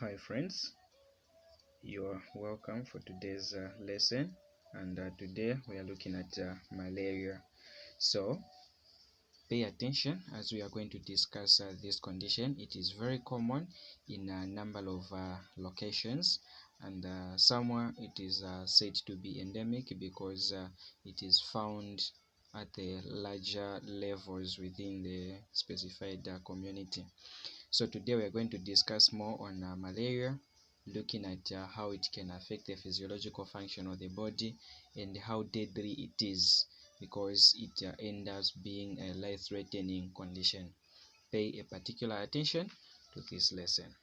Hi friends, you're welcome for today's lesson, and today we are looking at malaria. So pay attention as we are going to discuss this condition. It is very common in a number of locations, and somewhere it is said to be endemic because it is found at the larger levels within the specified community. So today we are going to discuss more on malaria, looking at how it can affect the physiological function of the body and how deadly it is, because it ends up being a life-threatening condition. Pay a particular attention to this lesson.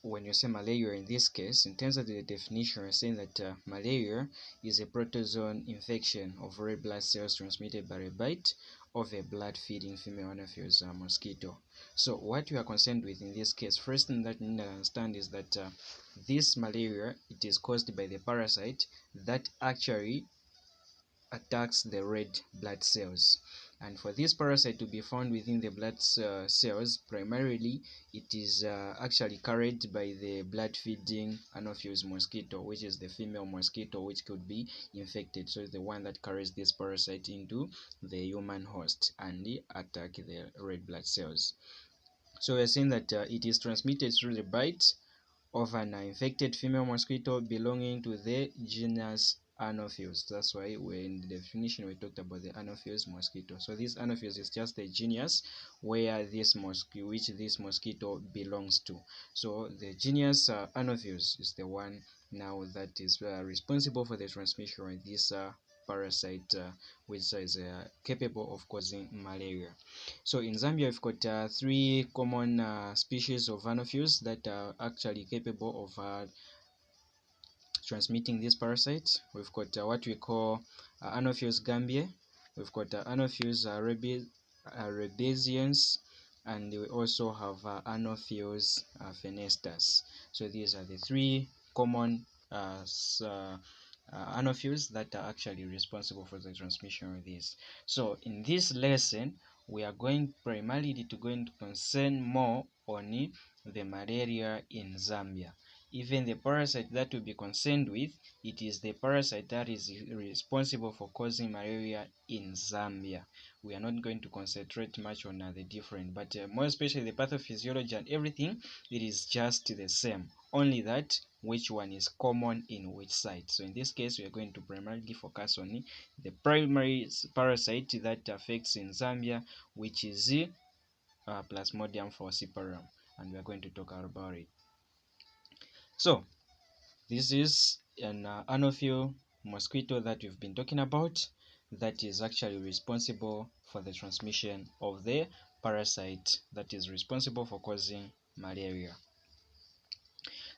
When you say malaria in this case, in terms of the definition, we're saying that malaria is a protozoan infection of red blood cells transmitted by a bite of a blood-feeding female anopheles mosquito. So what we are concerned with in this case, first thing that you need to understand is that this malaria, it is caused by the parasite that actually attacks the red blood cells. And for this parasite to be found within the blood cells, primarily it is actually carried by the blood feeding anopheles mosquito, which is the female mosquito which could be infected. So it's the one that carries this parasite into the human host and attack the red blood cells. So we're saying that it is transmitted through the bite of an infected female mosquito belonging to the genus Anopheles. That's why in the definition we talked about the Anopheles mosquito. So this Anopheles is just the genus where this mosquito belongs to. So the genus Anopheles is the one now that is responsible for the transmission of this parasite, which is capable of causing malaria. So in Zambia, we've got three common species of anopheles that are actually capable of transmitting this parasite. We've got what we call Anopheles gambiae, we've got Anopheles rabazians, and we also have Anopheles fenestas. So these are the three common anopheles that are actually responsible for the transmission of this. So in this lesson, we are going primarily to concern more on the malaria in Zambia. Even the parasite that we'll be concerned with, it is the parasite that is responsible for causing malaria in Zambia. We are not going to concentrate much on the different, but more especially the pathophysiology and everything, it is just the same. Only that which one is common in which site. So in this case, we are going to primarily focus on the primary parasite that affects in Zambia, which is Plasmodium falciparum, and we are going to talk about it. So this is an anophele mosquito that we've been talking about, that is actually responsible for the transmission of the parasite that is responsible for causing malaria.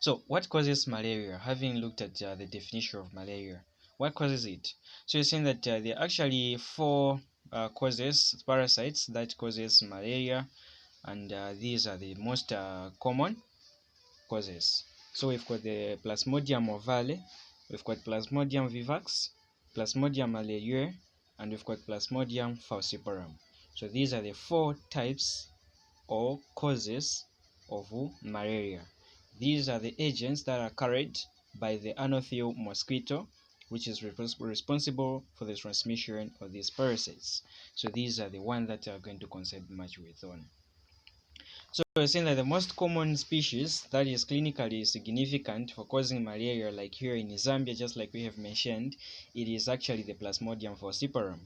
So what causes malaria? Having looked at the definition of malaria, what causes it? So you're saying that there are actually four parasites that causes malaria, and these are the most common causes. So we've got the Plasmodium ovale, we've got Plasmodium vivax, Plasmodium malariae, and we've got Plasmodium falciparum. So these are the four types or causes of malaria. These are the agents that are carried by the anophele mosquito, which is responsible for the transmission of these parasites. So these are the ones that are going to concern much with on. So we're saying that the most common species that is clinically significant for causing malaria, like here in Zambia, just like we have mentioned, it is actually the Plasmodium falciparum.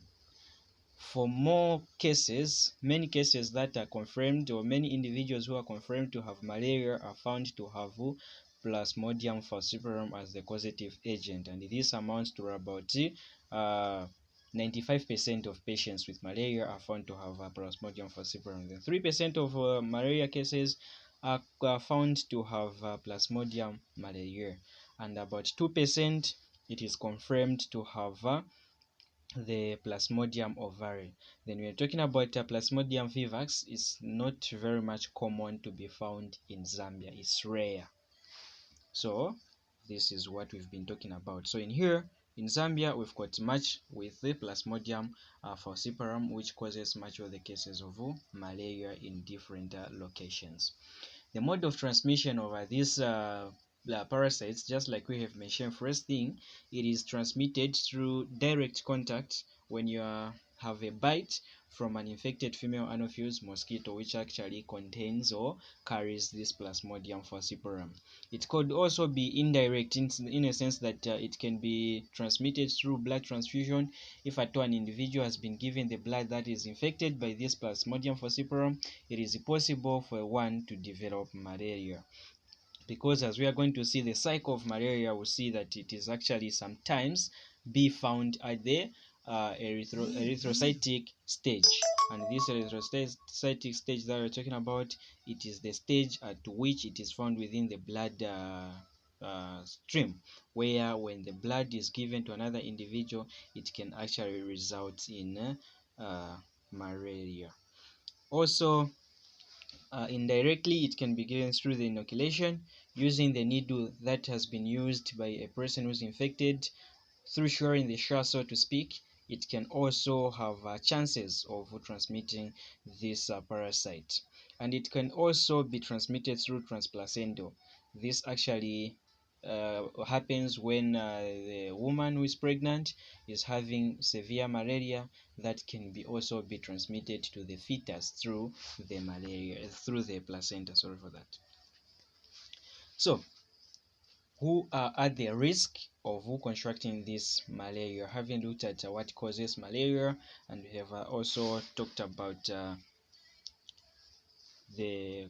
For more cases, many cases that are confirmed, or many individuals who are confirmed to have malaria are found to have Plasmodium falciparum as the causative agent, and this amounts to about 95% of patients with malaria are found to have Plasmodium falciparum. Then 3% of malaria cases are found to have Plasmodium malariae, and about 2% it is confirmed to have the Plasmodium ovale. Then we are talking about Plasmodium vivax. It's not very much common to be found in Zambia. It's rare. So this is what we've been talking about. So in here in Zambia, we've got much with the Plasmodium falciparum, which causes much of the cases of malaria in different locations. The mode of transmission over these parasites, just like we have mentioned, first thing, it is transmitted through direct contact when you have a bite from an infected female Anopheles mosquito, which actually contains or carries this Plasmodium falciparum. It could also be indirect in a sense that it can be transmitted through blood transfusion. If at all an individual has been given the blood that is infected by this Plasmodium falciparum, it is possible for one to develop malaria. Because as we are going to see the cycle of malaria, we'll see that it is actually sometimes be found at the erythrocytic stage. And this erythrocytic stage that we're talking about, it is the stage at which it is found within the blood stream, where when the blood is given to another individual, it can actually result in malaria. Also, indirectly, it can be given through the inoculation using the needle that has been used by a person who's infected, through sharing the share, so to speak. It can also have chances of transmitting this parasite. And it can also be transmitted through transplacental. This actually happens when the woman who is pregnant is having severe malaria, that can be also be transmitted to the fetus through the placenta. Sorry for that. So who are at the risk of contracting this malaria? Having looked at what causes malaria, and we have also talked about the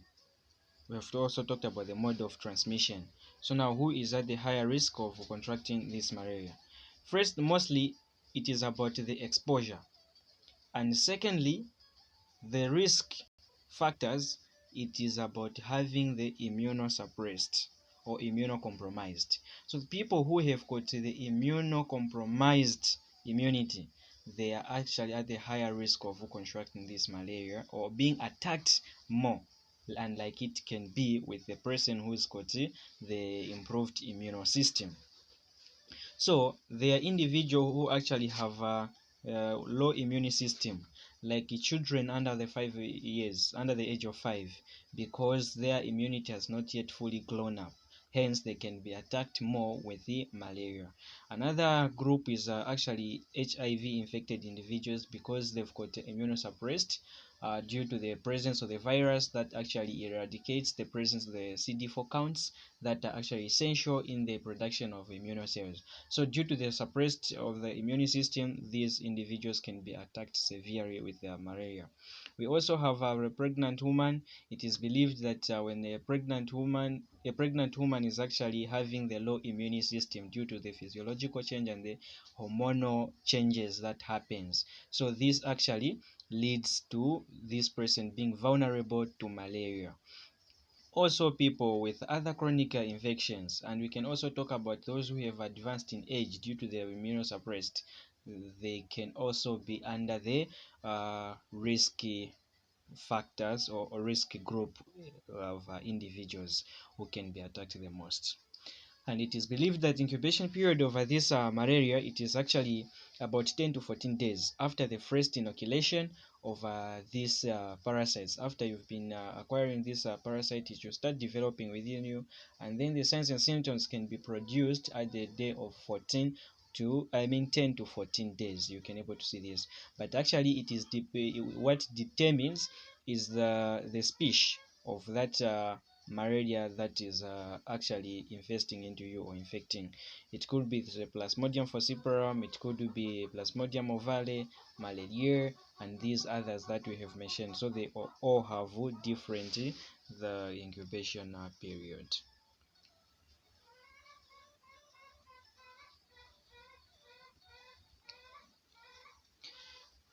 mode of transmission. So now, who is at the higher risk of contracting this malaria? First, mostly it is about the exposure, and secondly, the risk factors, it is about having the immunosuppressed or immunocompromised. So people who have got the immunocompromised immunity, they are actually at the higher risk of contracting this malaria or being attacked more, unlike it can be with the person who's got the improved immune system. So there are individuals who actually have a low immune system, like children under the age of 5, because their immunity has not yet fully grown up. Hence, they can be attacked more with the malaria. Another group is actually HIV infected individuals, because they've got immunosuppressed due to the presence of the virus that actually eradicates the presence of the CD4 counts that are actually essential in the production of immune cells. So due to the suppressed of the immune system, these individuals can be attacked severely with malaria. We also have a pregnant woman. It is believed that when a pregnant woman is actually having the low immune system due to the physiological change and the hormonal changes that happens. So this actually leads to this person being vulnerable to malaria. Also, people with other chronic infections, and we can also talk about those who have advanced in age due to their immunosuppressed, they can also be under the risky factors or risk group of individuals who can be attacked the most. And it is believed that incubation period over this malaria, it is actually about 10 to 14 days after the first inoculation of these parasites. After you've been acquiring this parasite, it will start developing within you, and then the signs and symptoms can be produced at the day of 10 to 14 days. You can able to see this, but actually it is what determines is the species of that malaria that is actually infesting into you or infecting. It could be the Plasmodium falciparum, it could be Plasmodium ovale, Malaria, and these others that we have mentioned. So they all have different the incubation period.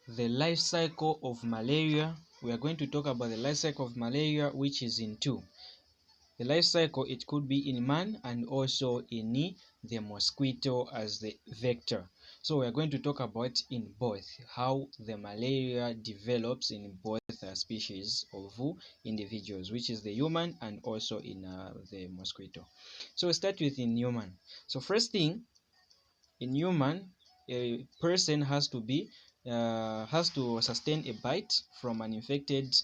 The life cycle of malaria. We are going to talk about the life cycle of malaria, which is in two. The life cycle, it could be in man and also in the mosquito as the vector. So we are going to talk about in both, how the malaria develops in both species of individuals, which is the human and also in the mosquito. So we start with in human. So first thing, in human, a person has to sustain a bite from an infected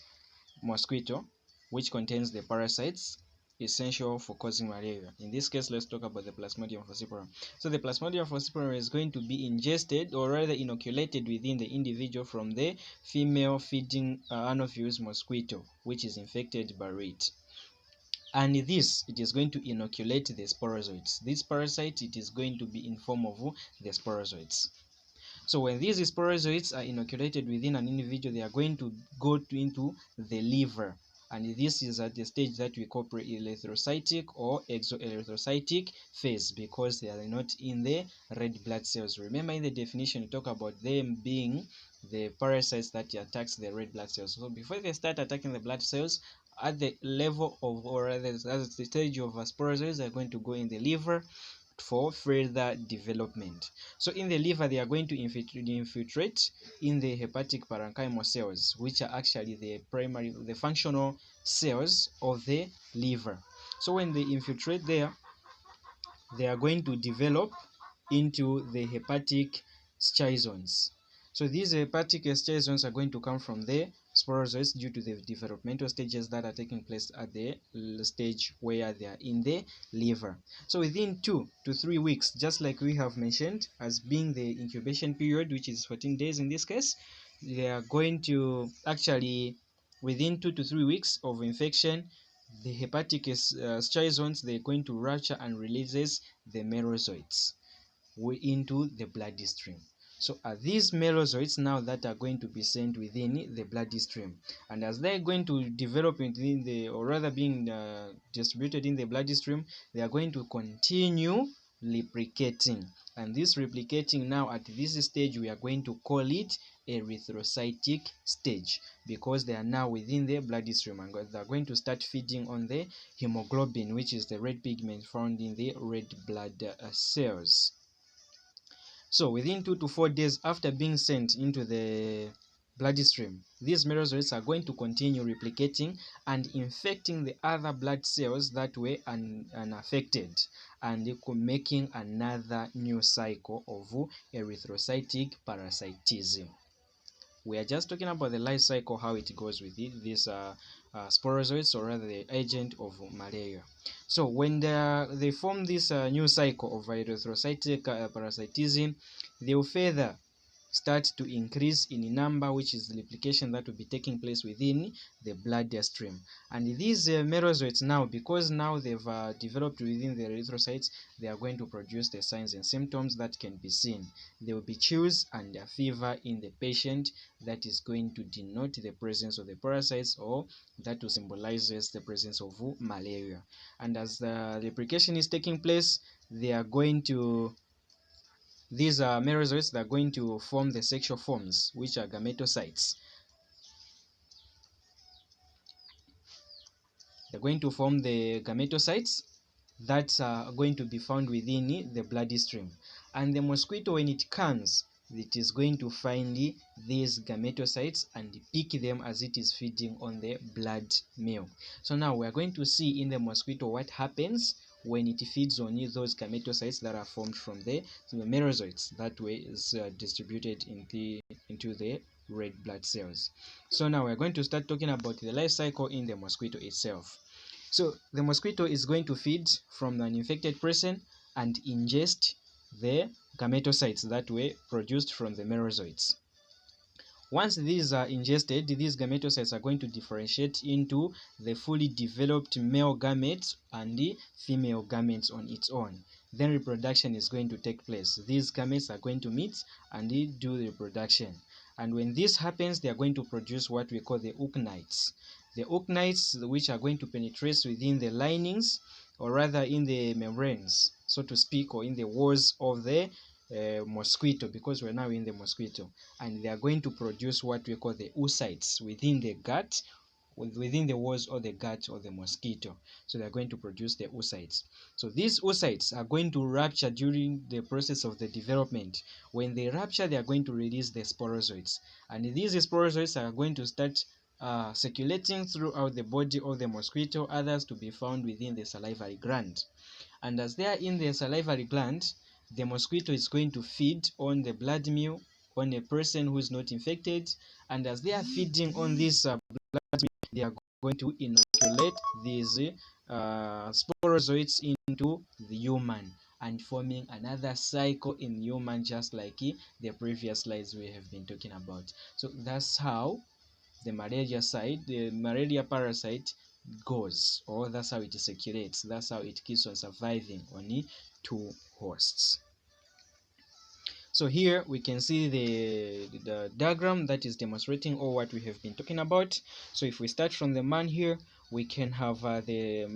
mosquito, which contains the parasites essential for causing malaria. In this case, let's talk about the Plasmodium falciparum. So the Plasmodium falciparum is going to be ingested, or rather inoculated, within the individual from the female feeding Anopheles mosquito, which is infected by it. And this, it is going to inoculate the sporozoites. This parasite, it is going to be in form of the sporozoites. So when these sporozoites are inoculated within an individual, they are going to go into the liver. And this is at the stage that we call pre-erythrocytic or exoerythrocytic phase, because they are not in the red blood cells. Remember, in the definition, we talk about them being the parasites that attacks the red blood cells. So before they start attacking the blood cells, at the level of, or at the stage of sporozoids, they are going to go in the liver for further development. So in the liver, they are going to infiltrate in the hepatic parenchymal cells, which are actually the functional cells of the liver. So when they infiltrate there, they are going to develop into the hepatic schizones. So these hepatic schizones are going to come from the sporozoites due to the developmental stages that are taking place at the stage where they are in the liver. So within 2 to 3 weeks, just like we have mentioned as being the incubation period, which is 14 days in this case, they are going to actually, within 2 to 3 weeks of infection, the hepatic schizones, they're going to rupture and releases the merozoites into the bloodstream. So are these merozoites now that are going to be sent within the bloodstream, and as they're going to develop within the, or rather being distributed in the bloodstream, they are going to continue replicating. And this replicating, now at this stage, we are going to call it erythrocytic stage, because they are now within the bloodstream and they are going to start feeding on the hemoglobin, which is the red pigment found in the red blood cells. So within 2 to 4 days after being sent into the bloodstream, these merozoites are going to continue replicating and infecting the other blood cells that were unaffected, and making another new cycle of erythrocytic parasitism. We are just talking about the life cycle, how it goes with these sporozoites, or rather the agent of malaria. So when they form this new cycle of erythrocytic parasitism, they will further start to increase in number, which is the replication that will be taking place within the bloodstream. And these merozoites now, because now they've developed within the erythrocytes, they are going to produce the signs and symptoms that can be seen. There will be chills and a fever in the patient that is going to denote the presence of the parasites, or that will symbolize the presence of malaria. And as the replication is taking place, they are going to, these are merozoites that are going to form the sexual forms, which are gametocytes. They're going to form the gametocytes that are going to be found within the bloodstream. And the mosquito, when it comes, it is going to find these gametocytes and pick them as it is feeding on the blood meal. So now we are going to see in the mosquito what happens when it feeds on those gametocytes that are formed from the merozoites that way is distributed into the red blood cells. So now we're going to start talking about the life cycle in the mosquito itself. So the mosquito is going to feed from an infected person and ingest the gametocytes that were produced from the merozoites. Once these are ingested, these gametocytes are going to differentiate into the fully developed male gametes and the female gametes on its own. Then reproduction is going to take place. These gametes are going to meet and do the reproduction. And when this happens, they are going to produce what we call the oognites. The oognites, which are going to penetrate within the linings, or rather in the membranes, so to speak, or in the walls of the mosquito, because we're now in the mosquito, and they are going to produce what we call the oocytes within the gut, within the walls of the gut of the mosquito. So they are going to produce the oocytes. So these oocytes are going to rupture during the process of the development. When they rupture, they are going to release the sporozoites, and these sporozoites are going to start circulating throughout the body of the mosquito, others to be found within the salivary gland. And as they are in the salivary gland, the mosquito is going to feed on the blood meal on a person who is not infected, and as they are feeding on this blood meal, they are going to inoculate isolate these sporozoites into the human and forming another cycle in human, just like the previous slides we have been talking about. So that's how the malaria parasite goes, or that's how it circulates, that's how it keeps on surviving on two hosts. So here we can see the diagram that is demonstrating all what we have been talking about. So if we start from the man here, we can have the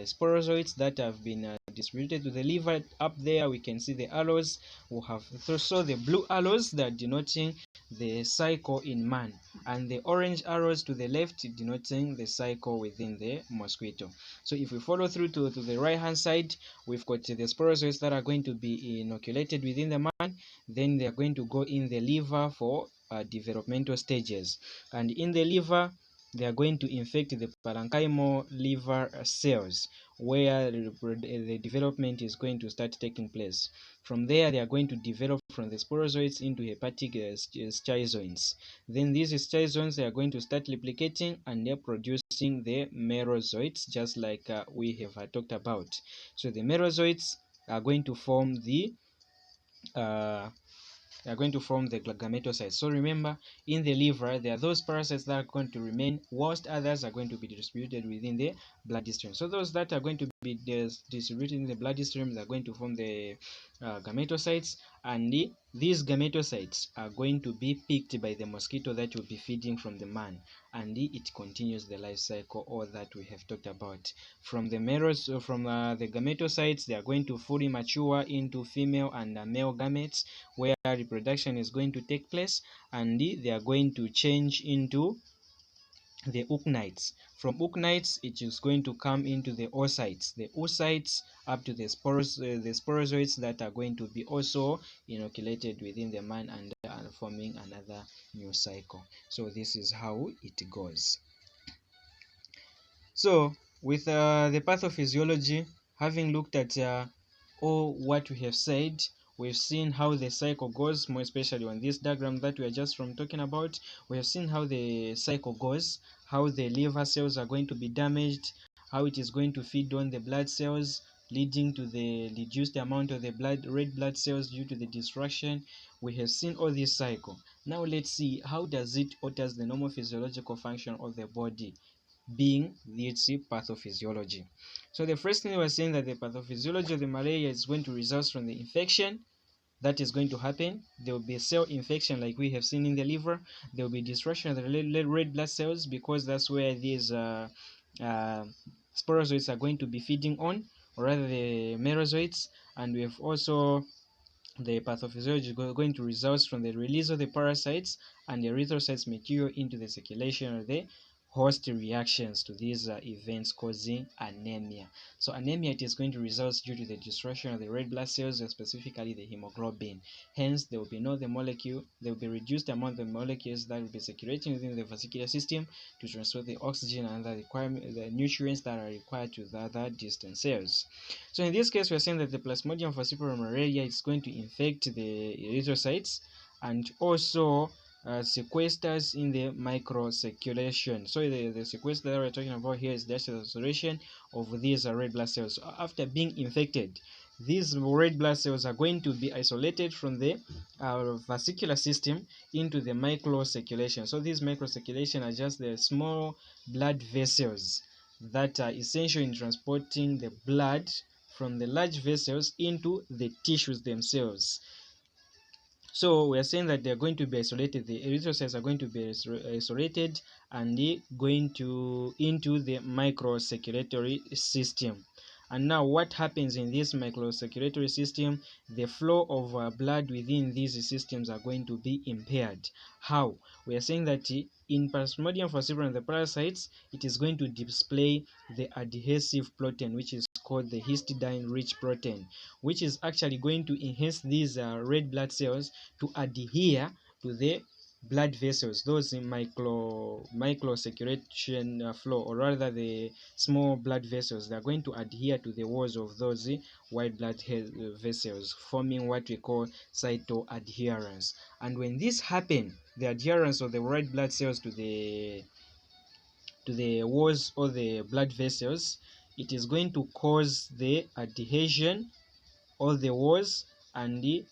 sporozoites that have been distributed to the liver. Up there we can see the arrows. We have also the blue arrows that are denoting the cycle in man, and the orange arrows to the left denoting the cycle within the mosquito. So if we follow through to the right hand side, we've got the sporozoites that are going to be inoculated within the man. Then they are going to go in the liver for developmental stages, and in the liver they are going to infect the parenchymal liver cells, where the development is going to start taking place. From there they are going to develop from the sporozoites into hepatic schizoids. Then these schizoids, they are going to start replicating and they're producing the merozoites, just like we have talked about. So the merozoites are going to form the gametocytes. So remember, in the liver, there are those parasites that are going to remain, whilst others are going to be distributed within the bloodstream. So those that are going to be distributed in the bloodstream are going to form the gametocytes, and these gametocytes are going to be picked by the mosquito that will be feeding from the man, and it continues the life cycle, all that we have talked about. From the the gametocytes, they are going to fully mature into female and male gametes, where reproduction is going to take place, and they are going to change into the oognites. From oognites, it is going to come into the oocytes. The oocytes up to the sporozoites that are going to be also inoculated within the man and forming another new cycle. So this is how it goes. So with the pathophysiology, having looked at all what we have said, we've seen how the cycle goes, more especially on this diagram that we are just from talking about. We have seen how the cycle goes, how the liver cells are going to be damaged, how it is going to feed on the blood cells, leading to the reduced amount of the red blood cells due to the destruction. We have seen all this cycle. Now let's see how does it alters the normal physiological function of the body, being this pathophysiology. So the first thing we're saying that the pathophysiology of the malaria is going to result from the infection that is going to happen. There will be a cell infection like we have seen in the liver. There will be destruction of the red blood cells, because that's where these sporozoites are going to be feeding on, or rather the merozoites. And we have also the pathophysiology is going to result from the release of the parasites and the erythrocytes material into the circulation of the host reactions to these events causing anemia. So anemia, it is going to result due to the destruction of the red blood cells, specifically the hemoglobin. Hence there will be there will be reduced amount of the molecules that will be circulating within the vascular system to transport the oxygen and the nutrients that are required to the other distant cells. So in this case, we are saying that the Plasmodium falciparum malaria is going to infect the erythrocytes and also sequesters in the microcirculation. So the sequester that we're talking about here is the saturation of these red blood cells. After being infected, these red blood cells are going to be isolated from the vascular system into the microcirculation. So these microcirculation are just the small blood vessels that are essential in transporting the blood from the large vessels into the tissues themselves. So we are saying that they are going to be isolated. The erythrocytes are going to be isolated, and they going to into the microcirculatory system. And now what happens in this microcirculatory system? The flow of blood within these systems are going to be impaired. How? We are saying that in Plasmodium falciparum, the parasites, it is going to display the adhesive protein, which is called the histidine rich protein, which is actually going to enhance these red blood cells to adhere to the blood vessels, those in microcirculation flow, or rather the small blood vessels. They are going to adhere to the walls of those white blood vessels, forming what we call cytoadherence. And when this happens, the adherence of the white blood cells to the to the walls or the blood vessels, it is going to cause the adhesion or the walls and the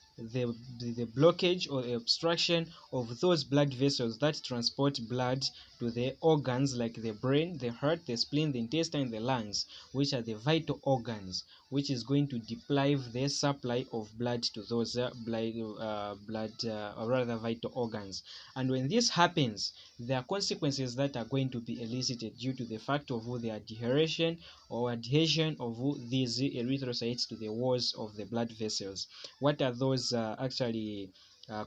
blockage or obstruction of those blood vessels that transport blood to the organs like the brain, the heart, the spleen, the intestine, the lungs, which are the vital organs, which is going to deprive the supply of blood to those or rather vital organs. And when this happens, there are consequences that are going to be elicited due to the fact of the adhesion or adhesion of these erythrocytes to the walls of the blood vessels. What are those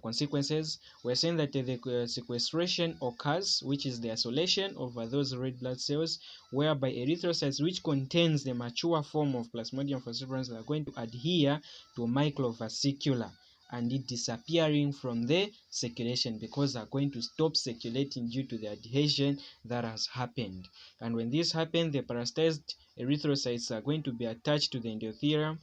consequences? We're saying that the sequestration occurs, which is the isolation of those red blood cells, whereby erythrocytes, which contains the mature form of Plasmodium falciparum, are going to adhere to microvascular and it disappearing from the circulation because they are going to stop circulating due to the adhesion that has happened. And when this happens, the parasitized erythrocytes are going to be attached to the endothelium,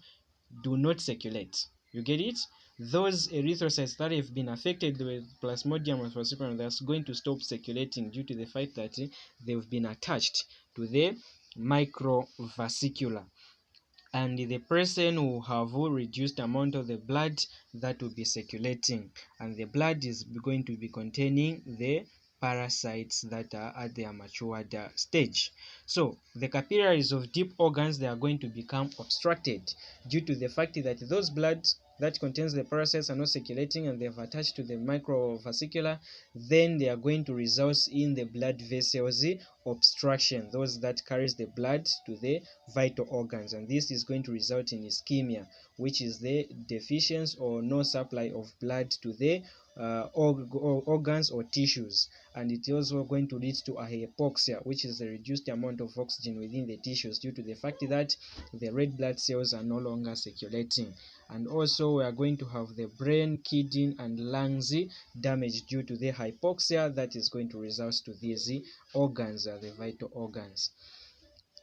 do not circulate. You get it? Those erythrocytes that have been affected with Plasmodium falciparum, that's going to stop circulating due to the fact that they've been attached to the microvascular, and the person will have a reduced amount of the blood that will be circulating, and the blood is going to be containing the parasites that are at their matured stage. So the capillaries of deep organs, they are going to become obstructed due to the fact that those blood that contains the parasites are not circulating and they have attached to the microvascular. Then they are going to result in the blood vessels obstruction, those that carries the blood to the vital organs, and this is going to result in ischemia, which is the deficiency or no supply of blood to the organs or tissues, and it is also going to lead to a hypoxia, which is the reduced amount of oxygen within the tissues due to the fact that the red blood cells are no longer circulating. And also we are going to have the brain, kidney and lungs damage due to the hypoxia that is going to result to these organs, the vital organs.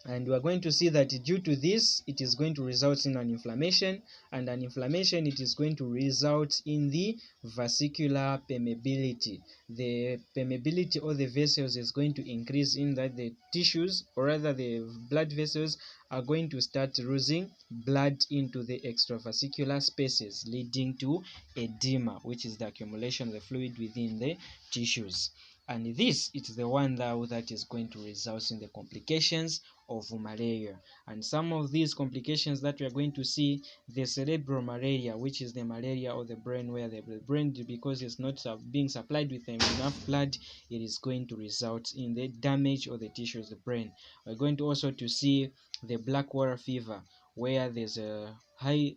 And we are going to see that due to this, it is going to result in an inflammation, and an inflammation, it is going to result in the vascular permeability. The permeability of the vessels is going to increase, in that the tissues, or rather the blood vessels, are going to start losing blood into the extravascular spaces, leading to edema, which is the accumulation of the fluid within the tissues. And this is the one that is going to result in the complications of malaria. And some of these complications that we are going to see, the cerebral malaria, which is the malaria of the brain, where the brain, because it's not being supplied with enough blood, it is going to result in the damage of the tissues of the brain. We're going to also to see the black water fever, where there's a high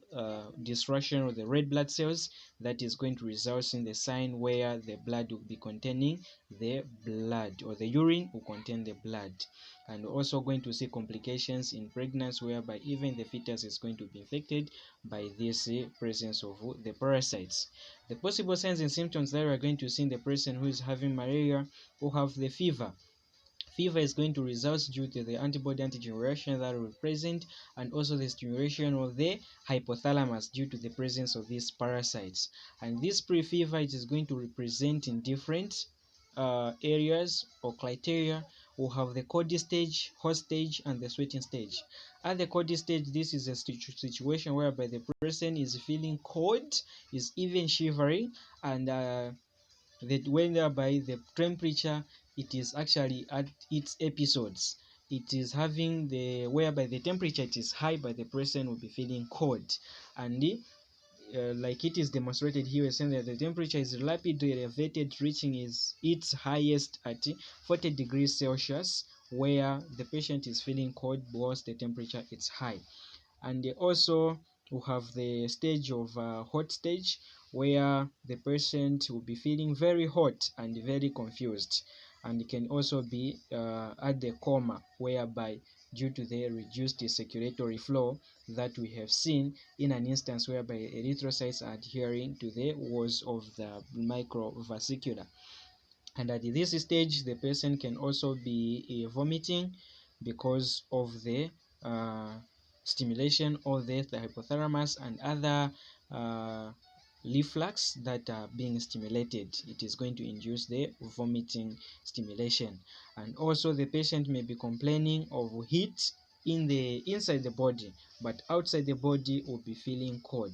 destruction of the red blood cells that is going to result in the sign where the blood will be containing the blood, or the urine will contain the blood. And also going to see complications in pregnancy, whereby even the fetus is going to be infected by this presence of the parasites. The possible signs and symptoms that we are going to see in the person who is having malaria, who have the fever. Fever is going to result due to the antibody-antigen reaction that will be present, and also the stimulation of the hypothalamus due to the presence of these parasites. And this pre-fever, it is going to represent in different areas or criteria. We'll have the cold stage, hot stage, and the sweating stage. At the cold stage, this is a situation whereby the person is feeling cold, is even shivering, and whereby the temperature, it is actually at its episodes. It is having the whereby the temperature, it is high, but the person will be feeling cold. And like it is demonstrated here, we're saying that the temperature is rapidly elevated, reaching its highest at 40 degrees Celsius, where the patient is feeling cold whilst the temperature is high. And also we have the stage of hot stage, where the patient will be feeling very hot and very confused, and it can also be at the coma, whereby due to the reduced circulatory flow that we have seen in an instance whereby erythrocytes are adhering to the walls of the microvascular. And at this stage, the person can also be vomiting because of the stimulation of the hypothalamus and other reflux that are being stimulated. It is going to induce the vomiting stimulation. And also the patient may be complaining of heat in the inside the body, but outside the body will be feeling cold.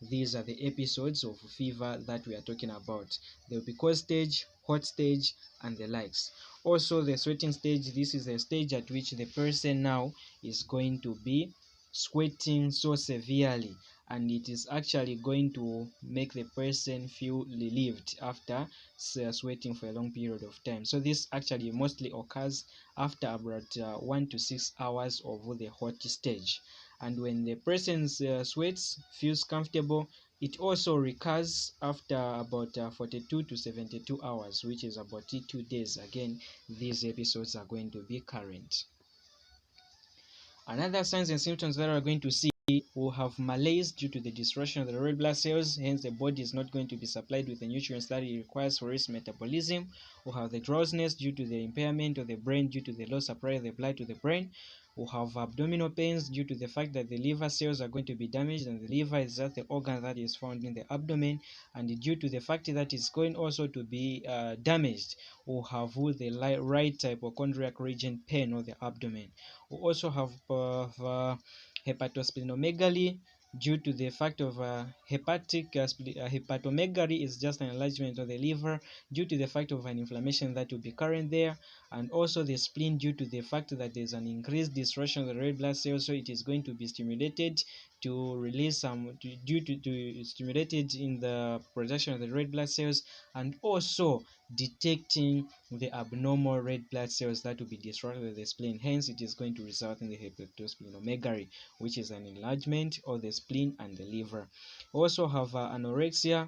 These are the episodes of fever that we are talking about. There will be cold stage, hot stage, and the likes. Also the sweating stage, this is a stage at which the person now is going to be sweating so severely, and it is actually going to make the person feel relieved after sweating for a long period of time. So this actually mostly occurs after about 1 to 6 hours of the hot stage. And when the person's sweats feels comfortable, it also recurs after about 42 to 72 hours, which is about 2 days. Again, these episodes are going to be current. Another signs and symptoms that we are going to see, will have malaise due to the destruction of the red blood cells, hence the body is not going to be supplied with the nutrients that it requires for its metabolism. Will have the drowsiness due to the impairment of the brain due to the low supply of the blood to the brain. Will have abdominal pains due to the fact that the liver cells are going to be damaged, and the liver is just the organ that is found in the abdomen, and due to the fact that it's going also to be damaged, will have the right hypochondriac region pain of the abdomen. We also have hepatosplenomegaly due to the fact of hepatomegaly is just an enlargement of the liver due to the fact of an inflammation that will be current there, and also the spleen due to the fact that there's an increased destruction of the red blood cells, so it is going to be stimulated to release some stimulated in the production of the red blood cells, and also detecting the abnormal red blood cells that will be destroyed with the spleen. Hence, it is going to result in the hepatosplenomegaly, which is an enlargement of the spleen and the liver. Also have anorexia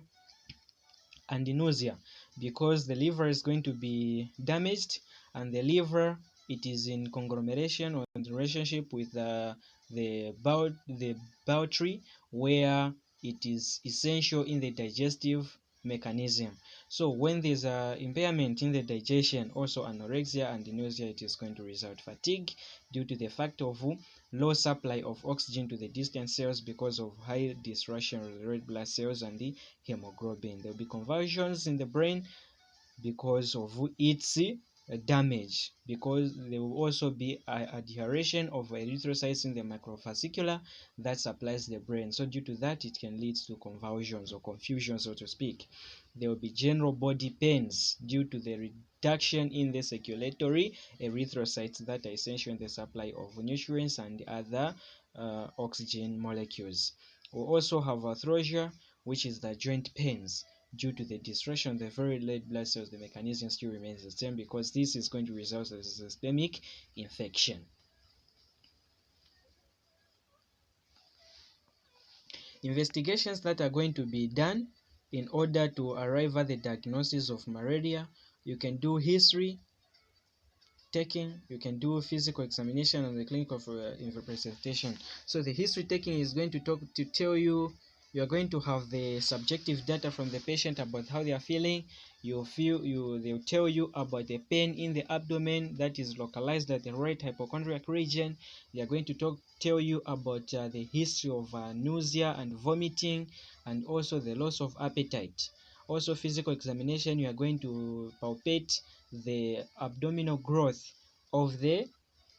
and nausea, because the liver is going to be damaged, and the liver, it is in conglomeration or in relationship with the bowel tree, where it is essential in the digestive mechanism. So when there's impairment in the digestion, also anorexia and nausea, it is going to result. Fatigue due to the fact of low supply of oxygen to the distant cells because of high destruction of the red blood cells and the hemoglobin. There will be convulsions in the brain because of its damage, because there will also be adhesion of erythrocytes in the microvascular that supplies the brain. So due to that, it can lead to convulsions or confusion, so to speak. There will be general body pains due to the reduction in the circulatory erythrocytes that are essential in the supply of nutrients and other oxygen molecules. We'll also have arthralgia, which is the joint pains due to the destruction of the very red blood cells. The mechanism still remains the same, because this is going to result in a systemic infection. Investigations that are going to be done in order to arrive at the diagnosis of malaria: you can do history taking, you can do physical examination, and the clinical presentation. So the history taking is going to tell you, you are going to have the subjective data from the patient about how they are feeling. They'll tell you about the pain in the abdomen that is localized at the right hypochondriac region. They are going to tell you about the history of nausea and vomiting, and also the loss of appetite. Also physical examination, you are going to palpate the abdominal growth of the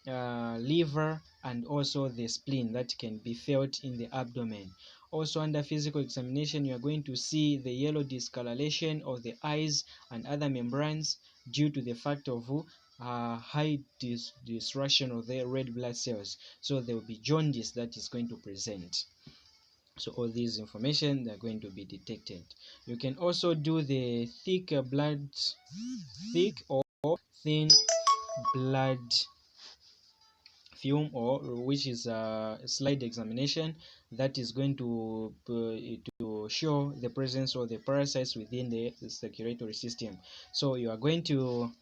liver and also the spleen that can be felt in the abdomen. Also under physical examination, you are going to see the yellow discoloration of the eyes and other membranes due to the fact of high destruction of the red blood cells. So there will be jaundice that is going to present. So all these information, they are going to be detected. You can also do the thick or thin blood film, or which is a slide examination that is going to show the presence of the parasites within the circulatory system. So you are going to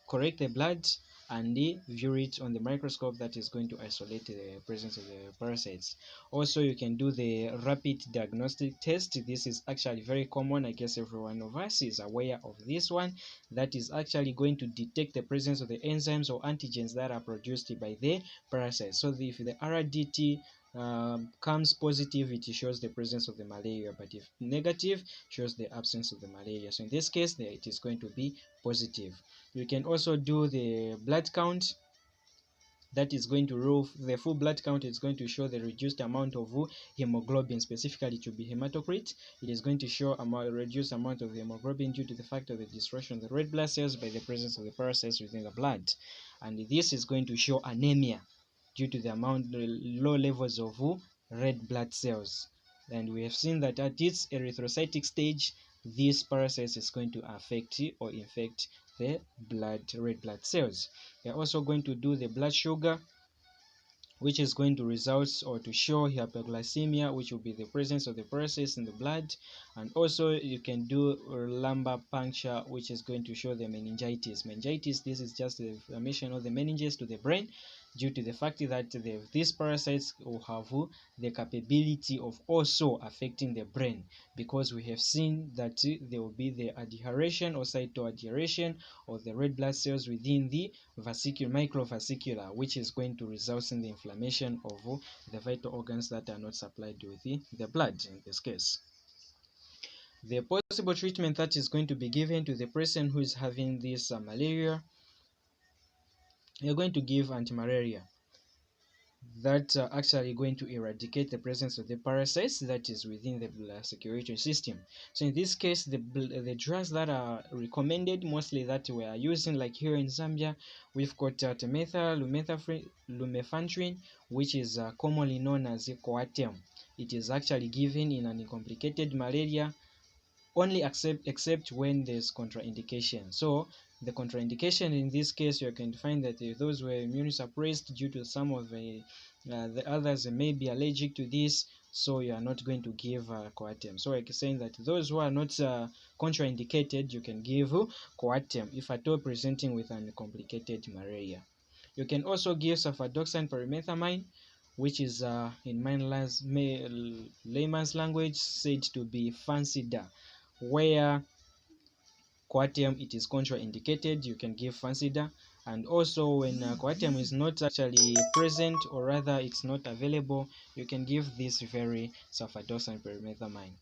correct the blood and view it on the microscope, that is going to isolate the presence of the parasites. Also, you can do the rapid diagnostic test. This is actually very common. I guess every one of us is aware of this one. That is actually going to detect the presence of the enzymes or antigens that are produced by the parasites. So if the RDT comes positive, it shows the presence of the malaria, but if negative, shows the absence of the malaria. So in this case, it is going to be positive. You can also do the blood count. That is going to rule the full blood count. Is going to show the reduced amount of hemoglobin, specifically to be hematocrit. It is going to show a reduced amount of hemoglobin due to the fact of the destruction of the red blood cells by the presence of the parasites within the blood, and this is going to show anemia due to the low levels of red blood cells. And we have seen that at its erythrocytic stage, these parasites is going to affect or infect the red blood cells. We are also going to do the blood sugar, which is going to result or to show hyperglycemia, which will be the presence of the parasites in the blood. And also you can do lumbar puncture, which is going to show the meningitis. Meningitis, this is just the inflammation of the meninges to the brain due to the fact that these parasites will have the capability of also affecting the brain, because we have seen that there will be the adhesion or cytoadhesion of the red blood cells within the microvascular, which is going to result in the inflammation of the vital organs that are not supplied with the blood in this case. The possible treatment that is going to be given to the person who is having this malaria, you're going to give anti-malaria. That actually going to eradicate the presence of the parasites that is within the blood circulatory system. So in this case, the drugs that are recommended, mostly that we are using, like here in Zambia, we've got lumefantrine, which is commonly known as Coartem. It is actually given in an uncomplicated malaria only except when there's contraindication. So the contraindication in this case, you can find that those were immunosuppressed due to some of the others may be allergic to this, so you are not going to give Coartem. So like saying that those who are not contraindicated, you can give Coartem if at all presenting with uncomplicated malaria. You can also give sulfadoxine pyrimethamine, which is in layman's language said to be Fancida, where Coartem it is contraindicated, you can give Fancida. And also when Coartem is not actually present, or rather it's not available, you can give this very sulfadoxine pyrimethamine.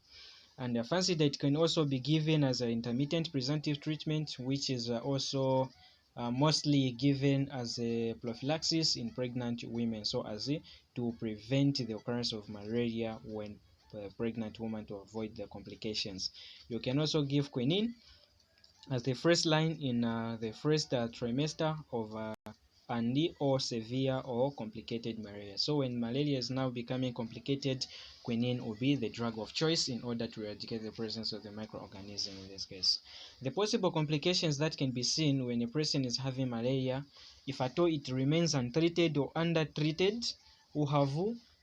And Fancida, it can also be given as an intermittent preventive treatment, which is also mostly given as a prophylaxis in pregnant women, so as to prevent the occurrence of malaria when pregnant woman, to avoid the complications. You can also give quinine as the first line in the first trimester of or severe or complicated malaria. So when malaria is now becoming complicated, quinine will be the drug of choice in order to eradicate the presence of the microorganism in this case. The possible complications that can be seen when a person is having malaria, if at all it remains untreated or undertreated, will have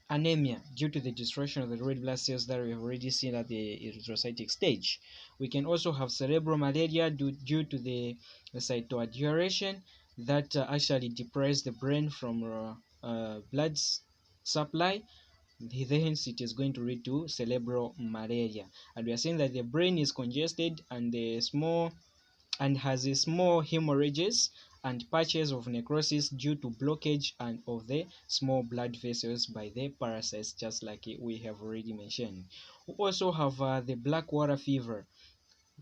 anemia due to the destruction of the red blood cells that we have already seen at the erythrocytic stage. We can also have cerebral malaria due to the cytoadhesion that actually deprives the brain from blood supply. Hence it is going to lead to cerebral malaria, and we are saying that the brain is congested and has a small hemorrhages and patches of necrosis due to blockage and of the small blood vessels by the parasites, just like we have already mentioned. We also have the black water fever.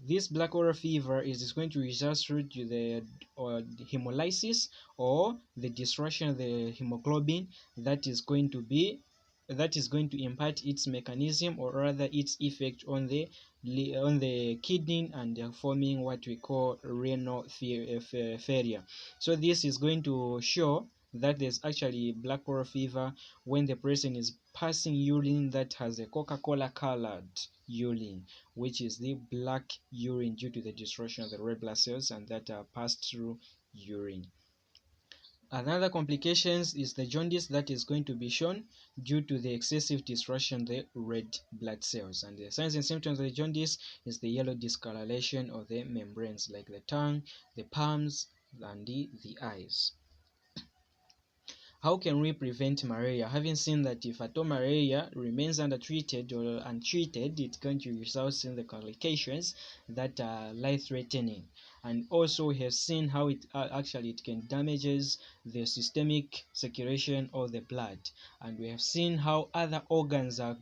This black water fever is going to result through to the hemolysis or the destruction of the hemoglobin that is going to impart its mechanism, or rather its effect on the kidney, and forming what we call renal failure. So this is going to show that there's actually black water fever when the person is passing urine that has a Coca-Cola colored urine, which is the black urine due to the destruction of the red blood cells and that are passed through urine. Another complications is the jaundice that is going to be shown due to the excessive destruction of the red blood cells. And the signs and symptoms of the jaundice is the yellow discoloration of the membranes, like the tongue, the palms, and the eyes. How can we prevent malaria? Having seen that if at all malaria remains undertreated or untreated, it's going to result in the complications that are life-threatening. And also we have seen how it actually it can damages the systemic circulation of the blood, and we have seen how other organs are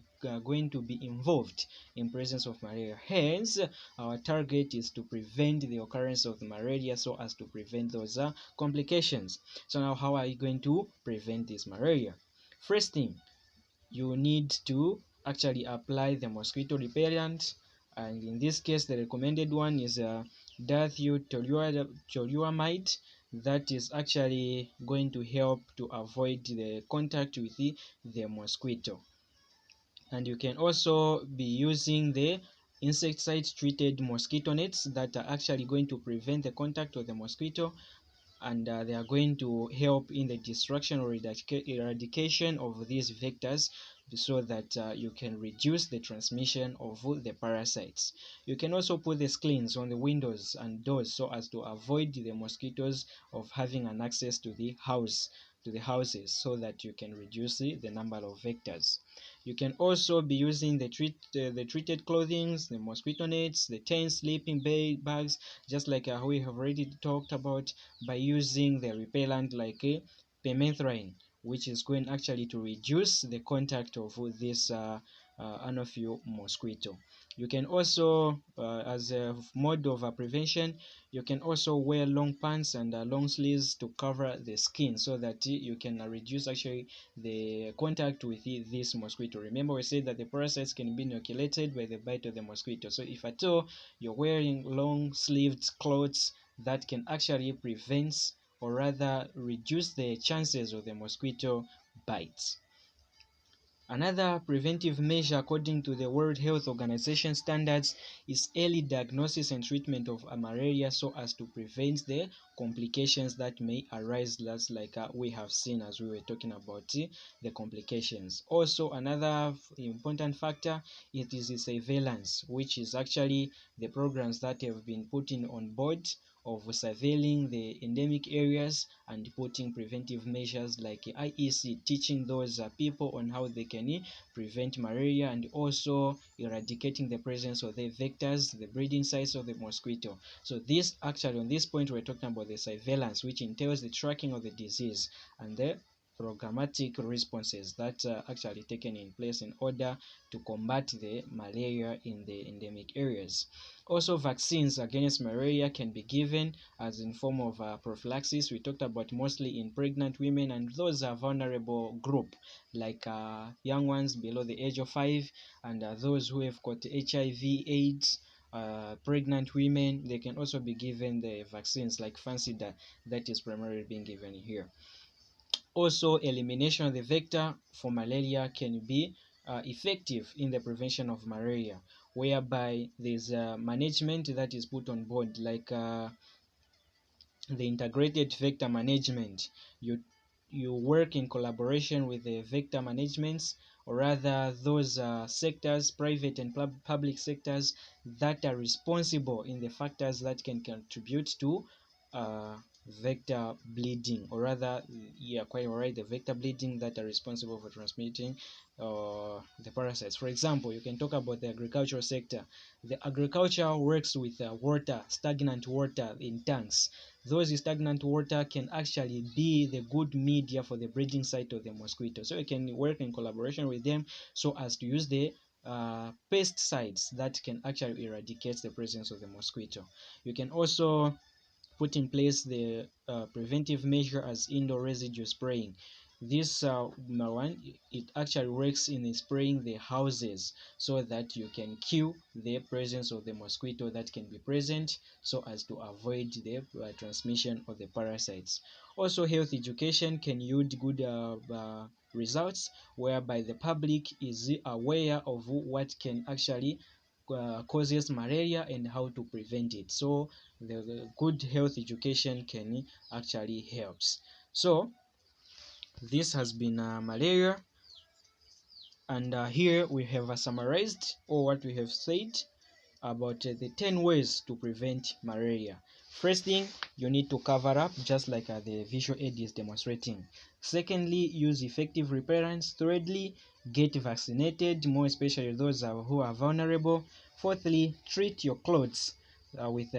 going to be involved in presence of malaria. Hence, our target is to prevent the occurrence of the malaria so as to prevent those complications. So now how are you going to prevent this malaria? First thing, you need to actually apply the mosquito repellent, and in this case the recommended one is toluamide. That is actually going to help to avoid the contact with the mosquito. And you can also be using the insecticide treated mosquito nets that are actually going to prevent the contact of the mosquito, and they are going to help in the destruction or eradication of these vectors, so that you can reduce the transmission of the parasites. You can also put the screens on the windows and doors so as to avoid the mosquitoes of having an access to the houses, so that you can reduce the number of vectors. You can also be using the treated clothing, the mosquito nets, the tent, sleeping bags, just like we have already talked about, by using the repellent like permethrin, which is going actually to reduce the contact of this anopheles mosquito. You can also, as a mode of prevention, you can also wear long pants and long sleeves to cover the skin, so that you can reduce actually the contact with this mosquito. Remember, we said that the parasites can be inoculated by the bite of the mosquito. So if at all you're wearing long sleeved clothes, that can actually prevent, or rather reduce, the chances of the mosquito bites. Another preventive measure according to the World Health Organization standards is early diagnosis and treatment of malaria, so as to prevent the complications that may arise, just like we have seen as we were talking about the complications. Also, another important factor, it is the surveillance, which is actually the programs that have been put on board of surveilling the endemic areas and putting preventive measures like IEC, teaching those people on how they can prevent malaria, and also eradicating the presence of the vectors, the breeding sites of the mosquito. So this actually, on this point, we're talking about the surveillance, which entails the tracking of the disease and the programmatic responses that are actually taken in place in order to combat the malaria in the endemic areas. Also, vaccines against malaria can be given as in form of prophylaxis. We talked about mostly in pregnant women, and those are vulnerable group, like young ones below the age of 5, and those who have got HIV, AIDS, pregnant women. They can also be given the vaccines like Fancida, that is primarily being given here. Also, elimination of the vector for malaria can be effective in the prevention of malaria, whereby there's management that is put on board, like the integrated vector management. You work in collaboration with the vector managements, or rather those sectors, private and public sectors, that are responsible in the factors that can contribute to vector bleeding, or rather, yeah, quite alright, the vector bleeding that are responsible for transmitting the parasites. For example, you can talk about the agricultural sector. The agriculture works with water, stagnant water in tanks. Those stagnant water can actually be the good media for the breeding site of the mosquito. So you can work in collaboration with them so as to use the pesticides that can actually eradicate the presence of the mosquito. You can also put in place the preventive measure as indoor residue spraying. This one, it actually works in spraying the houses so that you can kill the presence of the mosquito that can be present, so as to avoid the transmission of the parasites. Also, health education can yield good results, whereby the public is aware of what can actually causes malaria and how to prevent it. So the good health education can actually helps. So this has been malaria, and here we have summarized all what we have said about the 10 ways to prevent malaria. First thing, you need to cover up, just like the visual aid is demonstrating. Secondly, use effective repellents. Thirdly, get vaccinated, more especially those who are vulnerable. Fourthly, treat your clothes with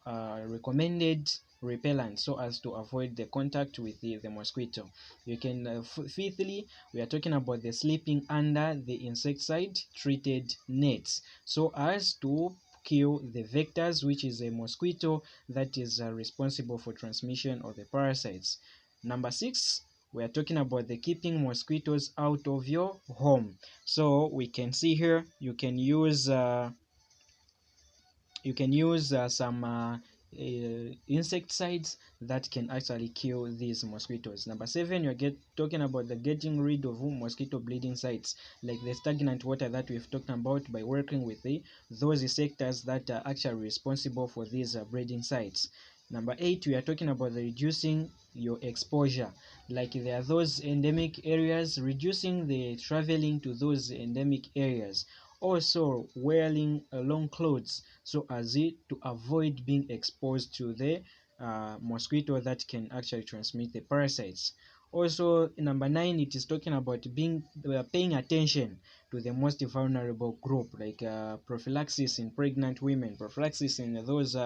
recommended repellent so as to avoid the contact with the mosquito. You can fifthly, we are talking about the sleeping under the insecticide treated nets so as to kill the vectors, which is a mosquito that is responsible for transmission of the parasites. Number 6, we are talking about the keeping mosquitoes out of your home. So we can see here you can use some insecticides that can actually kill these mosquitoes. Number 7, you're talking about the getting rid of mosquito breeding sites, like the stagnant water that we've talked about, by working with those sectors that are actually responsible for these breeding sites. Number 8, we are talking about the reducing your exposure, like there are those endemic areas, reducing the traveling to those endemic areas. Also wearing long clothes so as to avoid being exposed to the mosquito that can actually transmit the parasites. Also, number 9, it is talking about paying attention to the most vulnerable group, like prophylaxis in pregnant women, prophylaxis in those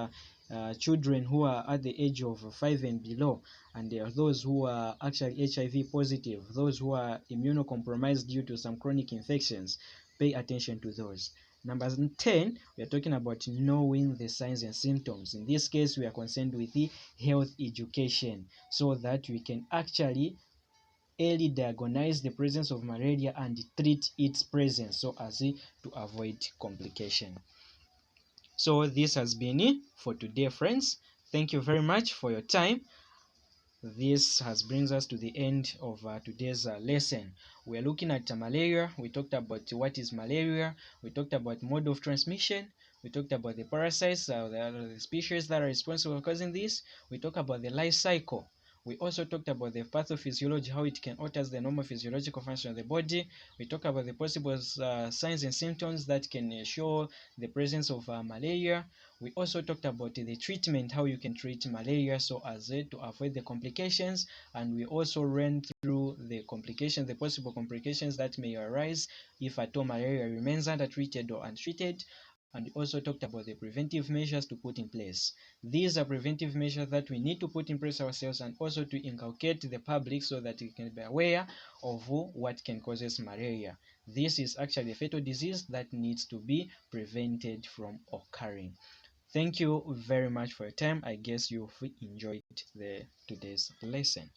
children who are at the age of 5 and below, and there are those who are actually HIV positive, those who are immunocompromised due to some chronic infections. Pay attention to those. Number 10, we are talking about knowing the signs and symptoms. In this case, we are concerned with the health education so that we can actually early diagnose the presence of malaria and treat its presence so as to avoid complication. So this has been it for today, friends. Thank you very much for your time. This brings us to the end of today's lesson. We are looking at malaria. We talked about what is malaria. We talked about mode of transmission. We talked about the parasites, the species that are responsible for causing this. We talked about the life cycle. We also talked about the pathophysiology, how it can alter the normal physiological function of the body. We talked about the possible signs and symptoms that can show the presence of malaria. We also talked about the treatment, how you can treat malaria so as to avoid the complications, and we also ran through the complications, the possible complications that may arise if at all malaria remains undertreated or untreated. And we also talked about the preventive measures to put in place. These are preventive measures that we need to put in place ourselves and also to inculcate the public so that we can be aware of what can cause malaria. This is actually a fatal disease that needs to be prevented from occurring. Thank you very much for your time. I guess you've enjoyed today's lesson.